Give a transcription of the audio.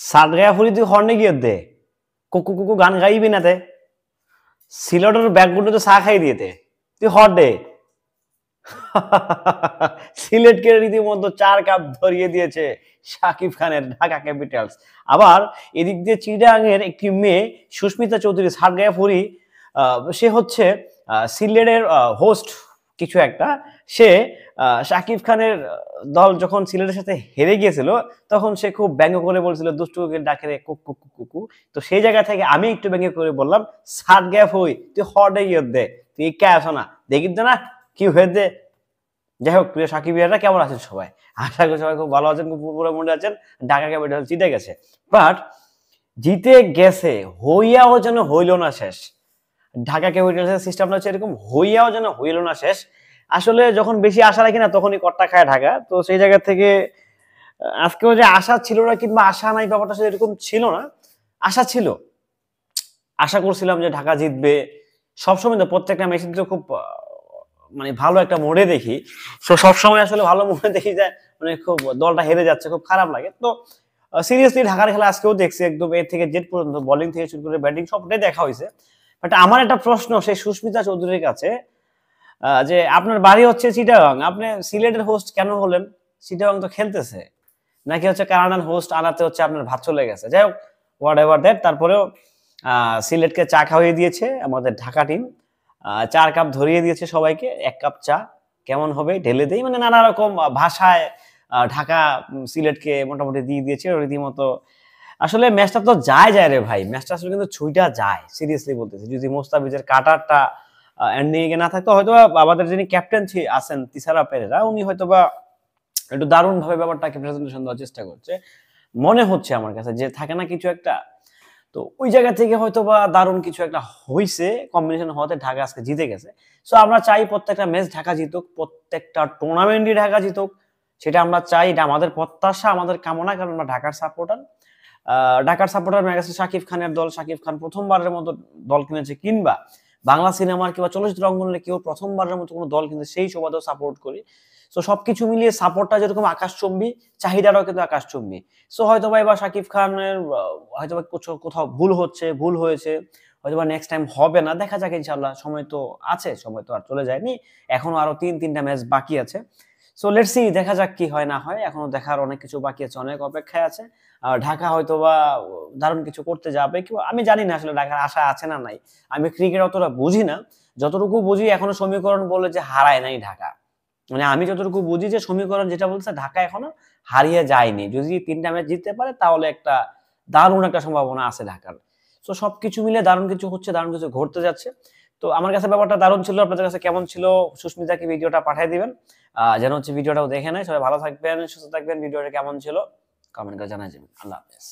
সাত গায়া ফুরি তুই হর্নে গিয়ে দে, কুকু কুকু গান গাইবি না তে, সিলেটের ব্যাগগুলো তো চা খাই দিয়েতে, তুই হর দে। সিলেটকে রীতিমতো 4 কাপ ধরিয়ে দিয়েছে শাকিব খানের ঢাকা ক্যাপিটালস। আবার এদিক দিয়ে চিটাগাংয়ের একটি মেয়ে সুস্মিতা চৌধুরী সারগায়া ফুরি, সে হচ্ছে সিলেটের হোস্ট কিছু একটা, সে শাকিব খানের দল যখন সিলেটের সাথে হেরে গিয়েছিল তখন সে খুব ব্যঙ্গ করে বলছিল দুষ্টুকে ডাকে রে কুক কুক কুকু। তো সেই জায়গা থেকে আমি একটু ব্যঙ্গ করে বললাম সারগায়া ফুরি তুই হডে গিয়ে দে, তুই কে আসো না দেখিস না কি হয়েছে। যাই হোক প্রিয় সাকিবিয়াররা কেমন আছেন সবাই, আশা করি সবাই খুব ভালো আছেন, খুব পুরো মনে আছেন। ঢাকা ক্যাপিটাল জিতে গেছে, বাট জিতে গেছে হইয়াও যেন হইল না শেষ। ঢাকা ক্যাপিটালসের সিস্টেমটা হচ্ছে এরকম, হইয়াও যেন হইল না শেষ। আসলে যখন বেশি আশা রাখি না তখনই কট্টা খায় ঢাকা। তো সেই জায়গা থেকে আজকেও যে আশা ছিল না কিংবা আশা নাই ব্যাপারটা এরকম ছিল না, আশা ছিল। আশা করছিলাম যে ঢাকা জিতবে সবসময়, তো প্রত্যেকটা ম্যাচে তো খুব মানে ভালো একটা মোড়ে দেখি, তো সবসময় আসলে ভালো মোড়ে দেখি যায় মানে খুব দলটা হেরে যাচ্ছে খুব খারাপ লাগে। তো সিরিয়াসলি ঢাকার খেলা আজকেও দেখছি একদম এ থেকে জেড পর্যন্ত, বোলিং থেকে শুরু করে ব্যাটিং সবটাই দেখা হয়েছে। বাট আমার একটা প্রশ্ন সেই সুস্মিতা চৌধুরীর কাছে, যে আপনার বাড়ি হচ্ছে চিটাগাং, আপনি সিলেটের হোস্ট কেন হলেন? চিটাগাং তো খেলতেছে, নাকি হচ্ছে কানাডান হোস্ট আনাতে হচ্ছে আপনার ভাত চলে গেছে? যাই হোক হোয়াট এভার দ্যাট, তারপরেও সিলেটকে চা খাওয়িয়ে দিয়েছে আমাদের ঢাকা টিম, 4 কাপ ধরিয়ে দিয়েছে সবাইকে, 1 কাপ চা কেমন হবে ঢেলে দেই, মানে নানা রকম ভাষায় ঢাকা সিলেটকে মোটামুটি দিয়ে দিয়েছে রীতিমতো। আসলে ম্যাচটা তো যায় রে ভাই, ম্যাচটা আসলে কিন্তু ছুঁইটা যায়, সিরিয়াসলি বলতেছি। যদি মোস্তাফিজের কাটারটা এন্ডিং এ না থাকতো হয়তো আমাদের যিনি ক্যাপ্টেন আছেন তিসারা পেরেরা, উনি হয়তো বা একটু দারুণ ভাবে ব্যাপারটাকে প্রেজেন্টেশন দেওয়ার চেষ্টা করছে মনে হচ্ছে আমার কাছে, যে থাকে না কিছু একটা। তো ওই জায়গা থেকে হয়তো বা দারুণ কিছু একটা হইছে, কম্বিনেশন হওয়াতে ঢাকা আজকে জিতে গেছে। সো আমরা চাই প্রত্যেকটা ম্যাচ ঢাকা জিতুক, প্রত্যেকটা টুর্নামেন্টই ঢাকা জিতুক, সেটা আমরা চাই, এটা আমাদের প্রত্যাশা, আমাদের কামনা, কারণ আমরা ঢাকার সাপোর্টার। ঢাকার সাপোর্টার ম্যাগাসি শাকিব খানের দল, শাকিব খান প্রথমবারের মতো দল কিনেছে, কিংবা বাংলা সিনেমার কিংবা চলচ্চিত্র অঙ্গনে কেউ প্রথমবারের মতো কোনো দল কিনছে, সেই সুবাদেও সাপোর্ট করি। সো সবকিছু মিলিয়ে সাপোর্টটা যেরকম আকাশচুম্বী, চাহিদাটাও কিন্তু আকাশচুম্বী। সো হয়তো বা এবার শাকিব খানের হয়তো বা কোথাও ভুল হয়েছে, হয়তো বা নেক্সট টাইম হবে না, দেখা যাক ইনশাল্লাহ, সময় তো আছে, সময় তো আর চলে যায়নি, এখনো আরো 3-3টা ম্যাচ বাকি আছে। সো লেটস সি, দেখা যাক কি হয় না হয়, এখনো দেখার অনেক কিছু বাকি আছে, অনেক অপেক্ষায় আছে। আর ঢাকা হয়তো বা দারুণ কিছু করতে যাবে কি আমি জানি না, আসলে ঢাকার আশা আছে না নাই, আমি ক্রিকেট অতটা বুঝি না, যতটুকু বুঝি এখনো সমীকরণ বলে যে হারায় নাই ঢাকা, মানে আমি যতটুকু বুঝি যে সমীকরণ যেটা বলছে ঢাকা এখনো হারিয়ে যায়নি, যদি 3টা ম্যাচ জিততে পারে তাহলে একটা দারুণ একটা সম্ভাবনা আছে ঢাকার। তো সবকিছু মিলে দারুণ কিছু হচ্ছে, দারুণ কিছু ঘটতে যাচ্ছে। তো আমার কাছে ব্যাপারটা দারুণ ছিল, আপনাদের কাছে কেমন ছিল? সুস্মিতাকে ভিডিওটা পাঠিয়ে দিবেন, যেন হচ্ছে ভিডিওটাও দেখে নেয়। সবাই ভালো থাকবেন, সুস্থ থাকবেন। ভিডিওটা কেমন ছিল কমেন্ট করে জানাই যাবেন। আল্লাহ হাফেজ।